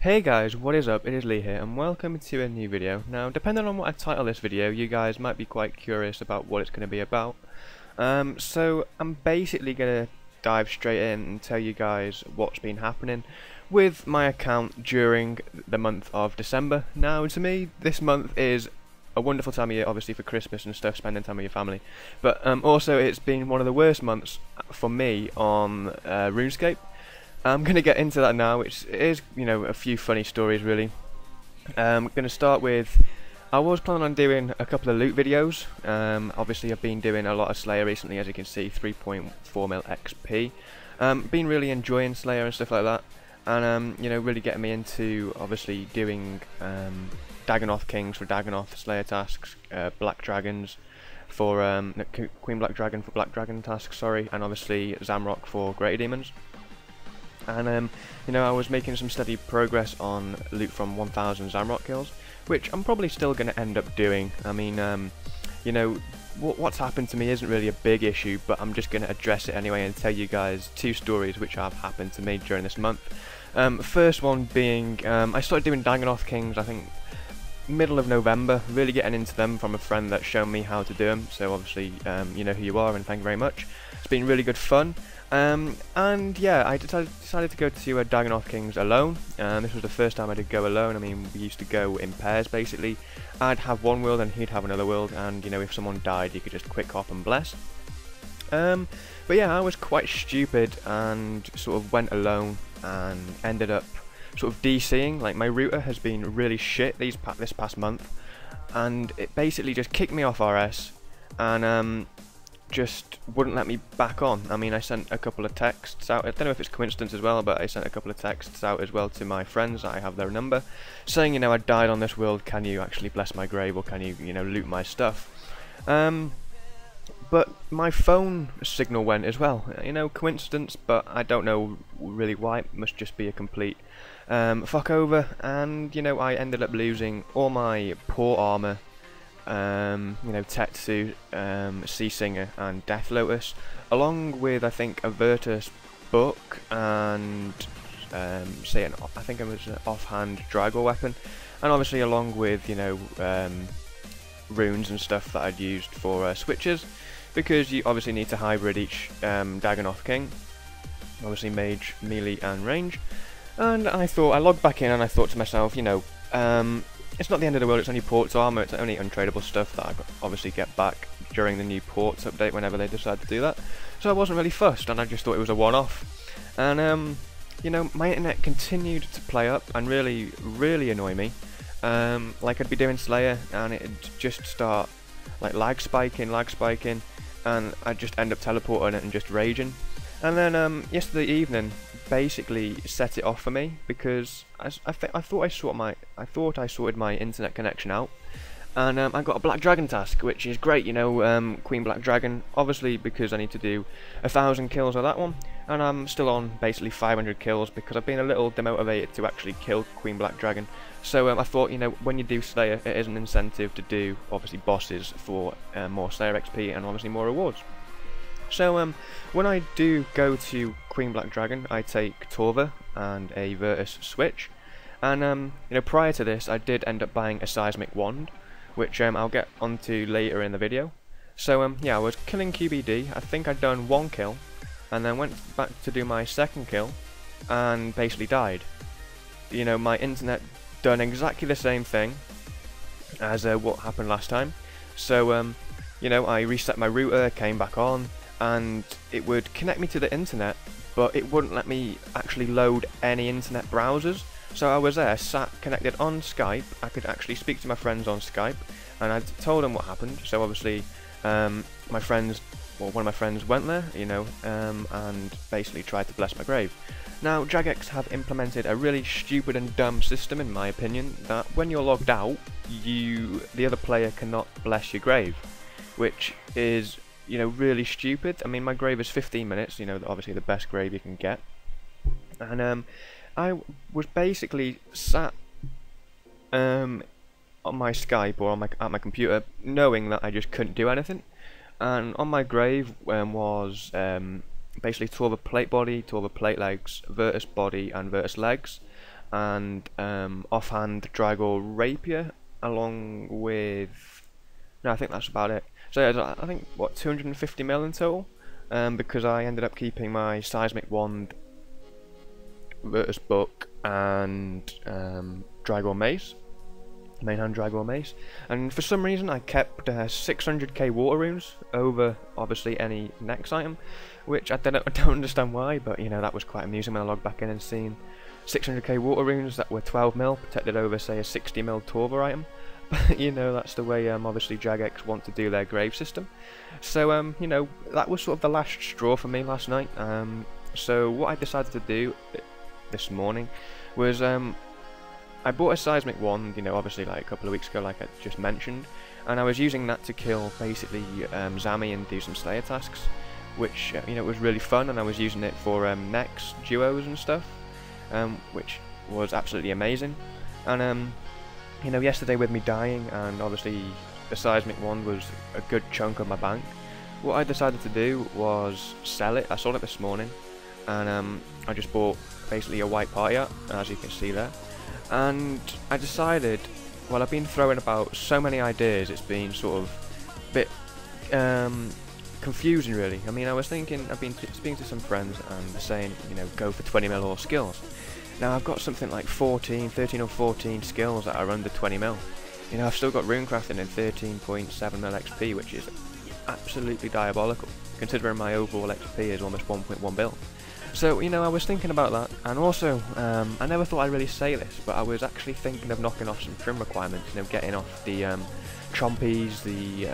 Hey guys, what is up? It is Lee here and welcome to a new video. Now, depending on what I title this video, you guys might be quite curious about what it's going to be about. So I'm basically going to dive straight in and tell you guys what's been happening with my account during the month of December. Now, to me, this month is a wonderful time of year, obviously for Christmas and stuff, spending time with your family. But also, it's been one of the worst months for me on Runescape. I'm going to get into that now, which is, a few funny stories really. I'm going to start with, I was planning on doing a couple of loot videos. Obviously I've been doing a lot of Slayer recently, as you can see, 3.4 mil XP. Been really enjoying Slayer and stuff like that. And, really getting me into, obviously, doing Dagonoth Kings for Dagonoth Slayer tasks, Black Dragons for, Queen Black Dragon for Black Dragon tasks, sorry, and obviously Zamrock for Greater Demons. And I was making some steady progress on loot from 1000 Zamrock kills, which I'm probably still going to end up doing. I mean, what's happened to me isn't really a big issue, but I'm just going to address it anyway and tell you guys two stories which have happened to me during this month. First one being, I started doing Dagonoth Kings, I think, middle of November, really getting into them from a friend that's shown me how to do them, so obviously, you know who you are and thank you very much. It's been really good fun. And yeah, I decided to go to Dagonoth Kings alone. This was the first time I did go alone. I mean, we used to go in pairs basically. I'd have one world and he'd have another world, and if someone died, you could just quick hop and bless. But yeah, I was quite stupid and sort of went alone and ended up sort of DCing. Like, my router has been really shit this past month, and it basically just kicked me off RS and just wouldn't let me back on. I mean, I sent a couple of texts out, I don't know if it's coincidence as well, but I sent a couple of texts out as well to my friends, I have their number, saying, I died on this world, can you actually bless my grave, or can you, loot my stuff? But my phone signal went as well, coincidence, but I don't know really why. It must just be a complete fuck over, and, I ended up losing all my poor armor, Tetsu, Sea Singer and Death Lotus, along with, I think, a Virtus book and I think it was an offhand Drago weapon, and obviously along with, runes and stuff that I'd used for switches, because you obviously need to hybrid each Dagonoth King, obviously mage, melee and range. And I logged back in and I thought to myself, it's not the end of the world, it's only ports armor, it's only untradeable stuff that I obviously get back during the new ports update whenever they decide to do that. So I wasn't really fussed, and I just thought it was a one-off. And, my internet continued to play up and really, really annoy me. Like, I'd be doing Slayer and it'd just start, like, lag spiking, and I'd just end up teleporting it and just raging. And then, yesterday evening, basically set it off for me, because I thought I sorted my internet connection out, and I got a Black Dragon task, which is great, Queen Black Dragon, obviously, because I need to do 1,000 kills of that one, and I'm still on basically 500 kills because I've been a little demotivated to actually kill Queen Black Dragon. So I thought, when you do Slayer, it is an incentive to do obviously bosses for more Slayer XP and obviously more rewards. So when I do go to Queen Black Dragon, I take Torva and a Virtus switch, and prior to this I did end up buying a Seismic Wand, which I'll get onto later in the video. So yeah, I was killing QBD, I think I'd done one kill, and then went back to do my second kill, and basically died. My internet done exactly the same thing as what happened last time. So I reset my router, came back on, and it would connect me to the internet, but it wouldn't let me actually load any internet browsers. So I was there, sat connected on Skype. I could actually speak to my friends on Skype, and I told them what happened. So obviously, one of my friends went there, and basically tried to bless my grave. Now, Jagex have implemented a really stupid and dumb system, in my opinion, that when you're logged out, the other player cannot bless your grave, which is, really stupid. I mean, my grave is 15 minutes, obviously the best grave you can get. And I was basically sat on my Skype or at my computer, knowing that I just couldn't do anything. And on my grave was basically Torva plate body, Torva plate legs, Virtus body and Virtus legs. and offhand Draper Rapier, along with, no, I think that's about it. So yeah, I think what, 250 mil in total, because I ended up keeping my seismic wand, Virtus book, and Draper mace, main hand Draper mace, and for some reason I kept 600k water runes over obviously any next item, which I don't understand why, but you know, that was quite amusing when I logged back in and seen 600k water runes that were 12 mil protected over, say, a 60 mil Torva item. But you know, that's the way obviously Jagex want to do their grave system. So you know, that was sort of the last straw for me last night. So what I decided to do this morning was I bought a seismic wand, you know, obviously like a couple of weeks ago, like I just mentioned, and I was using that to kill basically Zami and do some Slayer tasks, which you know, was really fun, and I was using it for next duos and stuff, which was absolutely amazing. And you know, yesterday with me dying, and obviously the seismic wand was a good chunk of my bank, what I decided to do was sell it. I sold it this morning, and I just bought basically a white party art, as you can see there. And I decided, well, I've been throwing about so many ideas, it's been sort of a bit confusing really. I mean, I was thinking, I've been speaking to some friends and they're saying, you know, go for 20 mil or skills. Now I've got something like 13 or 14 skills that are under 20 mil. You know, I've still got runecrafting in 13.7 mil XP, which is absolutely diabolical, considering my overall XP is almost 1.1 bill. So, you know, I was thinking about that, and also, I never thought I'd really say this, but I was actually thinking of knocking off some trim requirements, you know, getting off the Chompies, the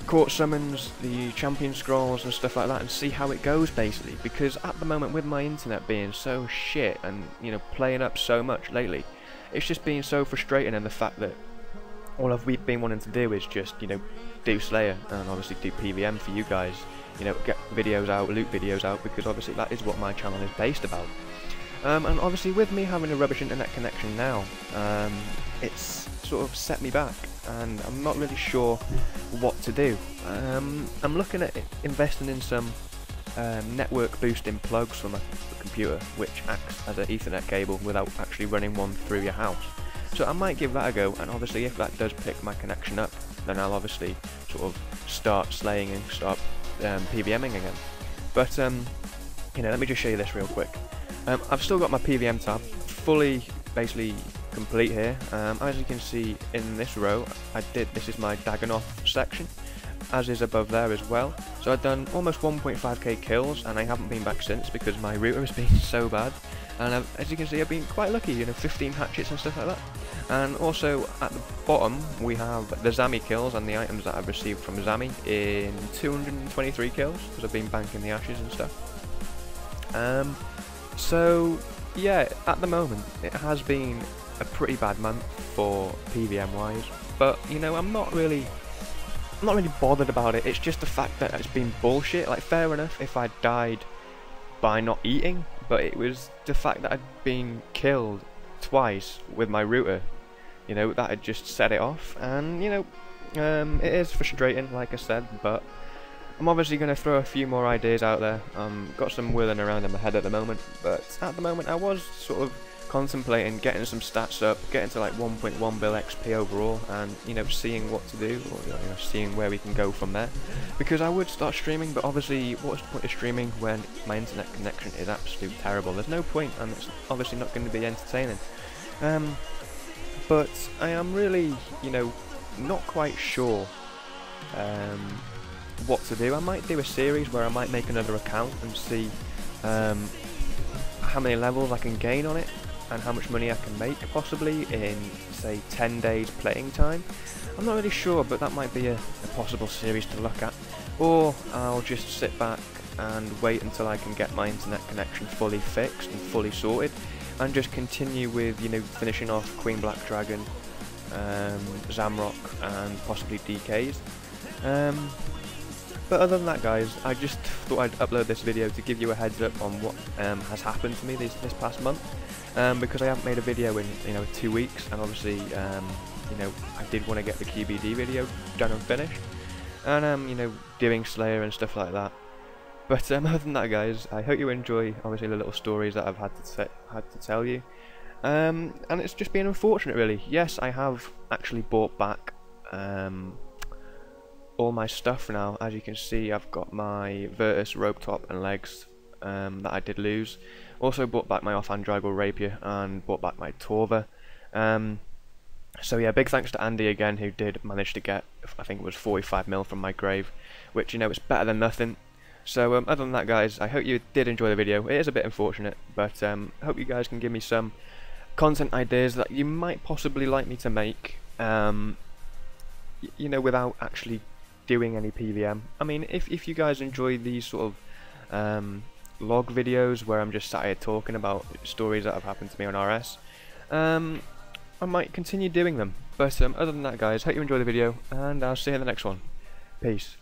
court summons, the champion scrolls and stuff like that, and see how it goes basically, because at the moment with my internet being so shit and, you know, playing up so much lately, it's just been so frustrating, and the fact that all I've been wanting to do is just, you know, do Slayer and obviously do PVM for you guys, you know, get videos out, loot videos out, because obviously that is what my channel is based about. And obviously with me having a rubbish internet connection now, it's sort of set me back, and I'm not really sure what to do. I'm looking at investing in some network boosting plugs for my computer, which acts as an Ethernet cable without actually running one through your house. So I might give that a go, and obviously if that does pick my connection up, then I'll obviously sort of start slaying and start PVMing again. But you know, let me just show you this real quick. I've still got my PVM tab fully basically complete here. As you can see in this row, this is my Dagonoth section, as is above there as well. So I've done almost 1.5k kills, and I haven't been back since because my router has been so bad. And as you can see, I've been quite lucky, you know, 15 hatchets and stuff like that. And also at the bottom we have the Zami kills and the items that I've received from Zami in 223 kills, because I've been banking the ashes and stuff. So yeah, at the moment it has been a pretty bad month for PVM wise, but you know, I'm not really bothered about it. It's just the fact that it's been bullshit. Like, fair enough if I died by not eating, but it was the fact that I'd been killed twice with my router, you know, that had just set it off. And you know, it is frustrating, like I said, but I'm obviously going to throw a few more ideas out there. Got some whirling around in my head at the moment, but at the moment I was sort of contemplating getting some stats up, getting to like 1.1 bill XP overall, and you know, seeing what to do, or you know, seeing where we can go from there. Because I would start streaming, but obviously what's the point of streaming when my internet connection is absolutely terrible? There's no point, and it's obviously not going to be entertaining. But I am really, you know, not quite sure what to do. I might do a series where I might make another account and see how many levels I can gain on it, and how much money I can make possibly in, say, 10 days playing time. I'm not really sure, but that might be a possible series to look at. Or I'll just sit back and wait until I can get my internet connection fully fixed and fully sorted, and just continue with, you know, finishing off Queen Black Dragon, Zamrock, and possibly DKs. But other than that, guys, I just thought I'd upload this video to give you a heads up on what has happened to me this past month, because I haven't made a video in, you know, 2 weeks, and obviously you know, I did want to get the QBD video done and finished, and you know, doing Slayer and stuff like that. But other than that, guys, I hope you enjoy, obviously, the little stories that I've had to tell you. And it's just been unfortunate, really. Yes, I have actually bought back all my stuff now. As you can see, I've got my Virtus rope top and legs that I did lose. Also bought back my offhand Draper rapier and bought back my Torva. So yeah, big thanks to Andy again, who did manage to get, I think it was 45 mil from my grave, which, you know, it's better than nothing. So other than that, guys, I hope you did enjoy the video. It is a bit unfortunate, but I hope you guys can give me some content ideas that you might possibly like me to make, you know, without actually doing any PVM. I mean, if you guys enjoy these sort of log videos where I'm just sat here talking about stories that have happened to me on RS, I might continue doing them. But other than that, guys, hope you enjoy the video, and I'll see you in the next one. Peace.